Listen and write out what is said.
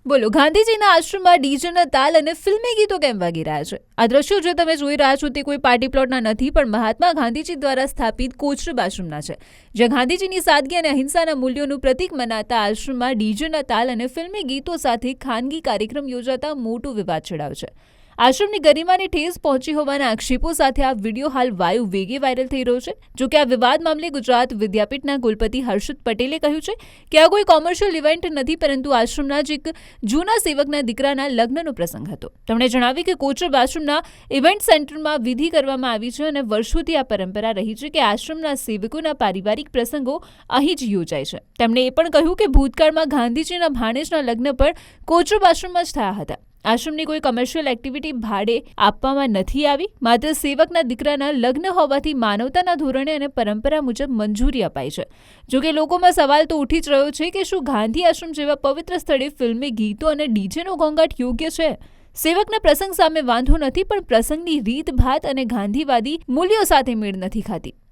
બોલો, ગાંધીજીના આશ્રમમાં ડીજેના તાલ અને ફિલ્મી ગીતો કેમ વાગી રહ્યા છે? આ દ્રશ્યો જે તમે જોઈ રહ્યા છો તે કોઈ પાર્ટી પ્લોટના નથી, પણ મહાત્મા ગાંધીજી દ્વારા સ્થાપિત કોચરબ આશ્રમના છે, જ્યાં ગાંધીજીની સાદગી અને અહિંસાના મૂલ્યોનું પ્રતીક મનાતા આશ્રમમાં ડીજેના તાલ અને ફિલ્મી ગીતો સાથે ખાનગી કાર્યક્રમ યોજાતા મોટો વિવાદ છેડાયો છે. આશ્રમની ગરિમાને ઠેસ પહોંચી હોવાના આક્ષેપો સાથે આ વિડીયો હાલ વાયુ વેગે વાયરલ થઈ રહ્યો છે. જોકે આ વિવાદ મામલે ગુજરાત વિદ્યાપીઠના કુલપતિ હર્ષદ પટેલે કહ્યું છે કે આ કોઈ કોમર્શિયલ ઇવેન્ટ નથી, પરંતુ આશ્રમના જ એક જૂના સેવકના દીકરાના લગ્નનો પ્રસંગ હતો. તેમણે જણાવ્યું કે કોચરબ આશ્રમના ઇવેન્ટ સેન્ટરમાં વિધિ કરવામાં આવી છે અને વર્ષોથી આ પરંપરા રહી છે કે આશ્રમના સેવકોના પારિવારિક પ્રસંગો અહીં જ યોજાય છે. તેમણે એ પણ કહ્યું કે ભૂતકાળમાં ગાંધીજીના ભાણેજના લગ્ન પણ કોચરબ આશ્રમમાં જ થયા હતા. આશ્રમની કોઈ કમર્શિયલ એક્ટિવિટી ભાડે આપવામાં નથી આવી, માત્ર સેવકના દીકરાના લગ્ન હોવાથી માનવતાના ધોરણે અને પરંપરા મુજબ મંજૂરી અપાઈ છે. જોકે લોકોમાં સવાલ તો ઉઠી જ રહ્યો છે કે શું ગાંધી આશ્રમ જેવા પવિત્ર સ્થળે ફિલ્મી ગીતો અને ડીજેનો ઘોંઘાટ યોગ્ય છે? સેવકના પ્રસંગ સામે વાંધો નથી, પણ પ્રસંગની રીત ભાત અને ગાંધીવાદી મૂલ્યો સાથે મેળ નથી ખાતી.